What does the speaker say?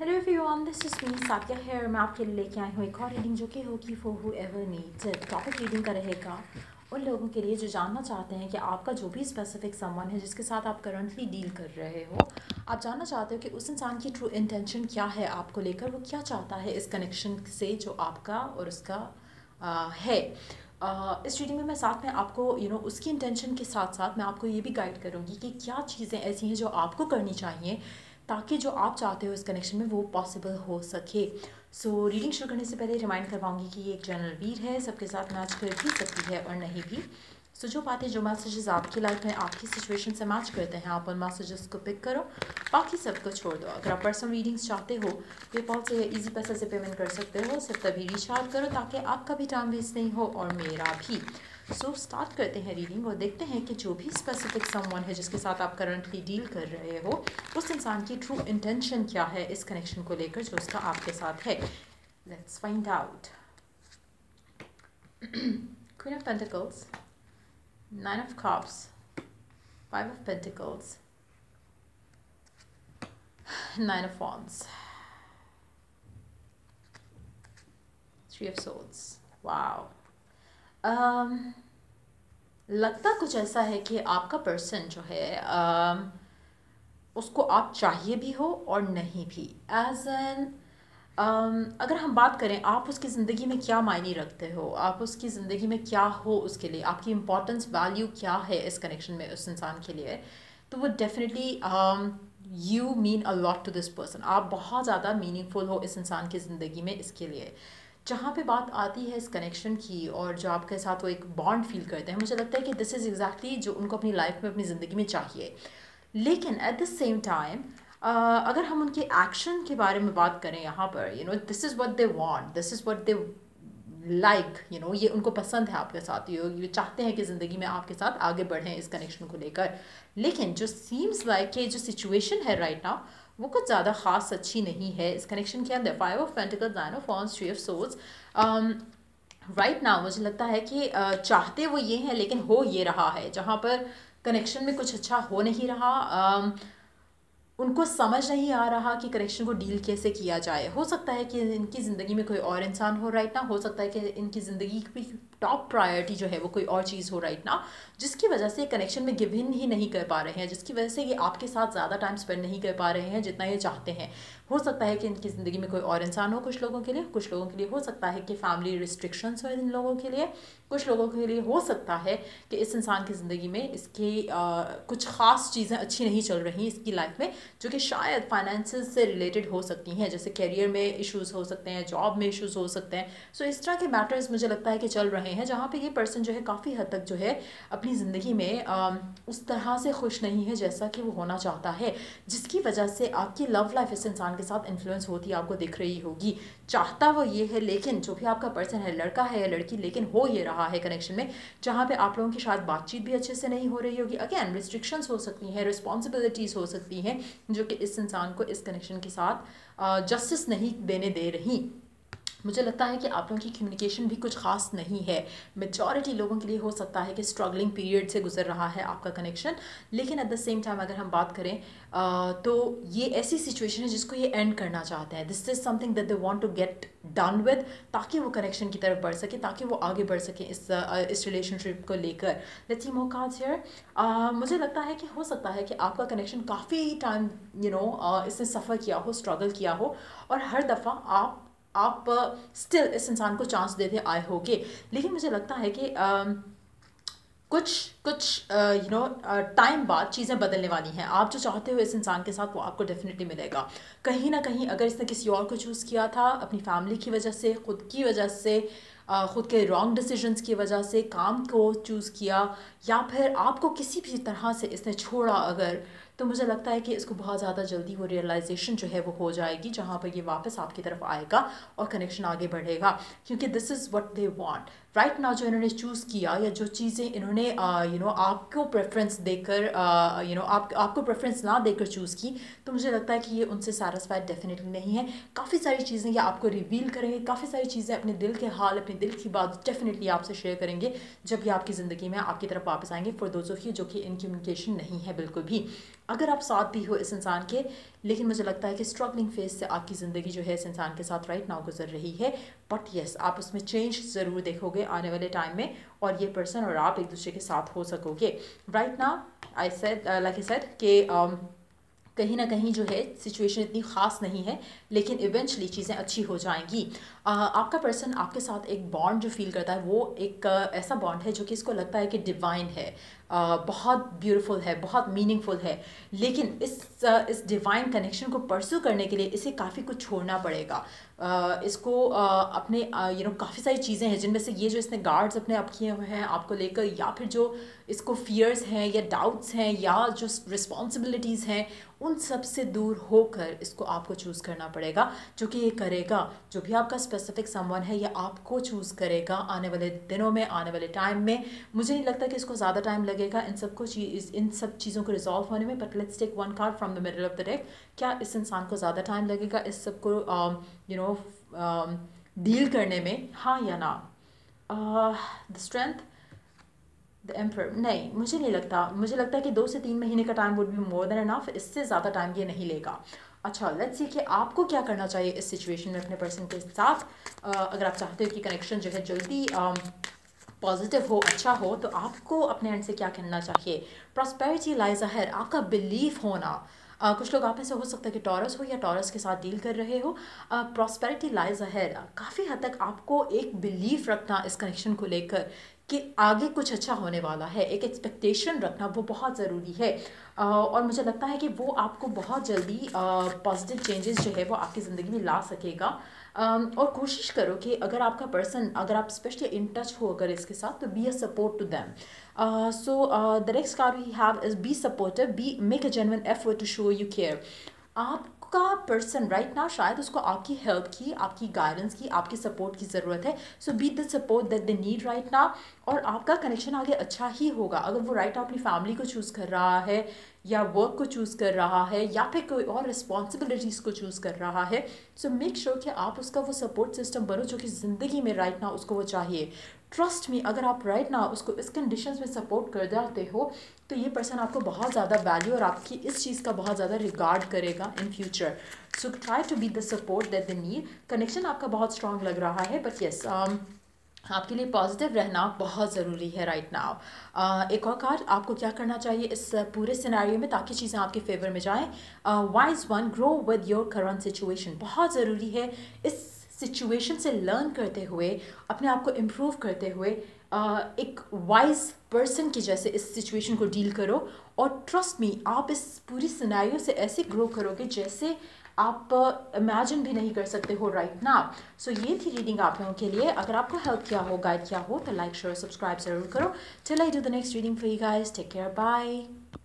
Hello everyone, this is me Sakia here. मैं आपके लिए लेके आई हूँ एक और रीडिंग जो कि होगी for whoever needs it. Topic reading का रहेगा उन लोगों के लिए जो जानना चाहते हैं कि आपका जो भी स्पेसिफिक समवन है जिसके साथ आप करंटली डील कर रहे हो, आप जानना चाहते हो कि उस इंसान की ट्रू इंटेंशन क्या है आपको लेकर, वो क्या चाहता है इस कनेक्शन से जो आपका और उसका है। इस रीडिंग में मैं साथ में आपको उसकी इंटेंशन के साथ साथ मैं आपको ये भी गाइड करूँगी कि क्या चीज़ें ऐसी हैं जो आपको करनी चाहिए ताकि जो आप चाहते हो इस कनेक्शन में वो पॉसिबल हो सके। सो रीडिंग शुरू करने से पहले रिमाइंड करवाऊंगी कि ये एक जनरल रीड है, सबके साथ मैच कर भी सकती है और नहीं भी। सो जो बातें जो मैसेजेस आपकी लाइफ में आपकी सिचुएशन से मैच करते हैं आप उन मैसेजेस को पिक करो, बाकी सबको छोड़ दो। अगर आप पर्सनल रीडिंग्स चाहते हो पेपॉल से या ईजी पैसे से पेमेंट कर सकते हो, सिर्फ तभी रीच आउट करो ताकि आपका भी टाइम वेस्ट नहीं हो और मेरा भी। सो स्टार्ट करते हैं रीडिंग और देखते हैं कि जो भी स्पेसिफिक समवन है जिसके साथ आप करंटली डील कर रहे हो, उस इंसान की ट्रू इंटेंशन क्या है इस कनेक्शन को लेकर जो उसका आपके साथ है। Let's find out. Queen of pentacles, nine of cups, five of pentacles, nine of wands, three of swords। Wow. लगता कुछ ऐसा है कि आपका पर्सन जो है उसको आप चाहिए भी हो और नहीं भी। एज एन अगर हम बात करें आप उसकी ज़िंदगी में क्या मायने रखते हो, आप उसकी ज़िंदगी में क्या हो, उसके लिए आपकी इम्पोर्टेंस वैल्यू क्या है इस कनेक्शन में उस इंसान के लिए, तो वो definitely you mean a lot to this person. आप बहुत ज़्यादा मीनिंगफुल हो इस इंसान की ज़िंदगी में। इसके लिए जहाँ पे बात आती है इस कनेक्शन की और जो आपके साथ वो एक बॉन्ड फील करते हैं, मुझे लगता है कि दिस इज़ एग्जैक्टली जो उनको अपनी लाइफ में अपनी ज़िंदगी में चाहिए। लेकिन एट द सेम टाइम अगर हम उनके एक्शन के बारे में बात करें यहाँ पर, this is what they want, this is what they like, ये उनको पसंद है आपके साथ, ये चाहते हैं कि ज़िंदगी में आपके साथ आगे बढ़ें इस कनेक्शन को लेकर। लेकिन जो सीम्स लाइक कि जो सिचुएशन है राइट नाउ वो कुछ ज़्यादा ख़ास अच्छी नहीं है इस कनेक्शन के अंदर। Five of pentacles, nine of wands, three of swords। Right now मुझे लगता है कि चाहते वो ये हैं लेकिन हो ये रहा है जहाँ पर कनेक्शन में कुछ अच्छा हो नहीं रहा। उनको समझ नहीं आ रहा कि कनेक्शन को डील कैसे किया जाए। हो सकता है कि इनकी ज़िंदगी में कोई और इंसान हो राइट ना, हो सकता है कि इनकी ज़िंदगी की टॉप प्रायोरिटी जो है वो कोई और चीज़ हो राइट ना, जिसकी वजह से कनेक्शन में गिव इन ही नहीं कर पा रहे हैं, जिसकी वजह से ये आपके साथ ज़्यादा टाइम स्पेंड नहीं कर पा रहे हैं जितना ये चाहते हैं। हो सकता है कि इनकी ज़िंदगी में कोई और इंसान हो कुछ लोगों के लिए, कुछ लोगों के लिए हो सकता है कि फैमिली रिस्ट्रिक्शंस हो इन लोगों के लिए, कुछ लोगों के लिए हो सकता है कि इस इंसान की ज़िंदगी में इसकी कुछ ख़ास चीज़ें अच्छी नहीं चल रही इसकी लाइफ में, जो कि शायद फाइनेंसेस से रिलेटेड हो सकती हैं, जैसे करियर में इश्यूज़ हो सकते हैं, जॉब में इश्यूज़ हो सकते हैं। सो इस तरह के मैटर्स मुझे लगता है कि चल रहे हैं जहाँ पे ये पर्सन जो है काफ़ी हद तक जो है अपनी ज़िंदगी में उस तरह से खुश नहीं है जैसा कि वो होना चाहता है, जिसकी वजह से आपकी लव लाइफ इस इंसान के साथ इन्फ्लुएंस होती आपको दिख रही होगी। चाहता वो ये है लेकिन जो भी आपका पर्सन है, लड़का है या लड़की, लेकिन हो ये रहा है कनेक्शन में जहाँ पे आप लोगों की शायद बातचीत भी अच्छे से नहीं हो रही होगी। अगेन रिस्ट्रिक्शंस हो सकती हैं, रिस्पॉन्सिबिलिटीज़ हो सकती हैं जो कि इस इंसान को इस कनेक्शन के साथ जस्टिस नहीं देने दे रही। मुझे लगता है कि आप लोगों की कम्युनिकेशन भी कुछ खास नहीं है। मेजॉरिटी लोगों के लिए हो सकता है कि स्ट्रगलिंग पीरियड से गुजर रहा है आपका कनेक्शन, लेकिन एट द सेम टाइम अगर हम बात करें तो ये ऐसी सिचुएशन है जिसको ये एंड करना चाहते हैं। This is something that they want to get done with, ताकि वो कनेक्शन की तरफ बढ़ सके, ताकि वो आगे बढ़ सके इस रिलेशनशिप को लेकर। Let's see more cards here. मुझे लगता है कि हो सकता है कि आपका कनेक्शन काफ़ी टाइम इसने सफ़र किया हो, स्ट्रगल किया हो, और हर दफ़ा आप स्टिल इस इंसान को चांस देते आए होगे। लेकिन मुझे लगता है कि कुछ कुछ टाइम बाद चीज़ें बदलने वाली हैं। आप जो चाहते हो इस इंसान के साथ वो आपको डेफिनेटली मिलेगा। कहीं ना कहीं अगर इसने किसी और को चूज़ किया था अपनी फैमिली की वजह से, ख़ुद की वजह से, ख़ुद के रॉन्ग डिसीजंस की वजह से काम को चूज़ किया, या फिर आपको किसी भी तरह से इसने छोड़ा अगर, तो मुझे लगता है कि इसको बहुत ज़्यादा जल्दी वो रियलाइजेशन जो है वो हो जाएगी जहाँ पर ये वापस आपकी तरफ आएगा और कनेक्शन आगे बढ़ेगा, क्योंकि this is what they want right now. जो इन्होंने चूज़ किया या जो चीज़ें इन्होंने आपको प्रेफरेंस देकर आपको प्रेफरेंस ना देकर चूज़ की, तो मुझे लगता है कि ये उनसे सैटिस्फाइड डेफिनेटली नहीं है। काफ़ी सारी चीज़ें ये आपको रिवील करेंगे, काफ़ी सारी चीज़ें अपने दिल के हाल, अपनी अपनी दिल की बात डेफिनेटली आपसे शेयर करेंगे जब ये आपकी ज़िंदगी में आपकी तरफ वापस आएंगे, फॉर दोज ऑफ यू जो कि इन कम्युनिकेशन नहीं है बिल्कुल भी। अगर आप साथ भी हो इस इंसान के, लेकिन मुझे लगता है कि स्ट्रगलिंग फेज से आपकी ज़िंदगी जो है इस इंसान के साथ राइट नाउ गुजर रही है, बट येस आप उसमें चेंज ज़रूर देखोगे आने वाले टाइम में, और ये पर्सन और आप एक दूसरे के साथ हो सकोगे। Right now I said like I said कि कहीं ना कहीं जो है सिचुएशन इतनी ख़ास नहीं है, लेकिन इवेंचुअली चीज़ें अच्छी हो जाएंगी। आपका पर्सन आपके साथ एक बॉन्ड जो फील करता है वो एक ऐसा बॉन्ड है जो कि इसको लगता है कि डिवाइन है, बहुत ब्यूटीफुल है, बहुत मीनिंगफुल है, लेकिन इस डिवाइन कनेक्शन को परस्यू करने के लिए इसे काफ़ी कुछ छोड़ना पड़ेगा। इसको अपने काफ़ी सारी चीज़ें हैं जिनमें से ये जो इसने गार्ड्स अपने आप किए हुए हैं आपको लेकर, या फिर जो इसको फियर्स हैं या डाउट्स हैं या जो रिस्पॉन्सिबिलिटीज़ हैं, उन सब से दूर होकर इसको आपको चूज़ करना पड़ेगा, जो कि ये करेगा। जो भी आपका स्पेसिफिक समवन है ये आपको चूज़ करेगा आने वाले दिनों में, आने वाले टाइम में। मुझे नहीं लगता कि इसको ज़्यादा टाइम लगेगा इन सब चीज़ों को रिजॉल्व होने में, but let's take one card from the middle of the deck. क्या इस इंसान को ज़्यादा टाइम लगेगा इस सब को डील करने में, हाँ या ना? द स्ट्रेंथ, द एम्पर, नहीं मुझे नहीं लगता। मुझे लगता है कि 2 से 3 महीने का time would be more than enough, इससे ज़्यादा टाइम ये नहीं लेगा। अच्छा, लेट्स सी कि आपको क्या करना चाहिए इस सिचुएशन में अपने पर्सन के साथ। अगर आप चाहते हो कि कनेक्शन जो है जल्दी पॉजिटिव हो, अच्छा हो, तो आपको अपने एंड से क्या कहना चाहिए? प्रॉस्पेरिटी लाइज अहेड, आपका बिलीफ होना। कुछ लोग आप में से हो सकता है कि टॉरस हो या टॉरस के साथ डील कर रहे हो। प्रॉस्पेरिटी लाइज अहेड, काफ़ी हद तक आपको एक बिलीफ रखना इस कनेक्शन को लेकर कि आगे कुछ अच्छा होने वाला है, एक एक्सपेक्टेशन रखना वो बहुत ज़रूरी है। और मुझे लगता है कि वो आपको बहुत जल्दी पॉजिटिव चेंजेस जो है वो आपकी ज़िंदगी में ला सकेगा। और कोशिश करो कि अगर आपका पर्सन, अगर आप स्पेशली इन टच हो अगर इसके साथ, तो be a support to them. So the next card we have is be supportive, be make a genuine effort to show you care. आपका पर्सन राइट नाउ शायद उसको आपकी हेल्प की, आपकी गाइडेंस की, आपकी सपोर्ट की ज़रूरत है। So be the support that they need right now, और आपका कनेक्शन आगे अच्छा ही होगा। अगर वो राइट अपनी फैमिली को चूज़ कर रहा है, या वर्क को चूज़ कर रहा है, या फिर कोई और रिस्पॉन्सिबिलिटीज़ को चूज़ कर रहा है, सो मेक श्योर कि आप उसका वो सपोर्ट सिस्टम बनो जो कि ज़िंदगी में राइट नाउ उसको वो चाहिए। ट्रस्ट मी, अगर आप राइट नाउ उसको इस कंडीशंस में सपोर्ट कर जाते हो, तो ये पर्सन आपको बहुत ज़्यादा वैल्यू और आपकी इस चीज़ का बहुत ज़्यादा रिगार्ड करेगा in future. So try to be the support that they need. Connection आपका बहुत स्ट्रांग लग रहा है, बट येस आपके लिए पॉजिटिव रहना बहुत ज़रूरी है राइट नाउ। एक और कार्ड, आपको क्या करना चाहिए इस पूरे सिनेरियो में ताकि चीज़ें आपके फेवर में जाएं? Wise one, grow with your current situation. बहुत ज़रूरी है इस सिचुएशन से लर्न करते हुए, अपने आप को इम्प्रूव करते हुए, एक वाइज पर्सन की जैसे इस सिचुएशन को डील करो। और ट्रस्ट मी, आप इस पूरी सिनेरियो से ऐसे ग्रो करोगे जैसे आप इमेजिन भी नहीं कर सकते हो राइट नाउ। सो ये थी रीडिंग आप लोगों के लिए। अगर आपको हेल्प किया हो, गाइड किया हो, तो लाइक शेयर सब्सक्राइब जरूर करो। Till I do the next reading for you guys, take care, bye.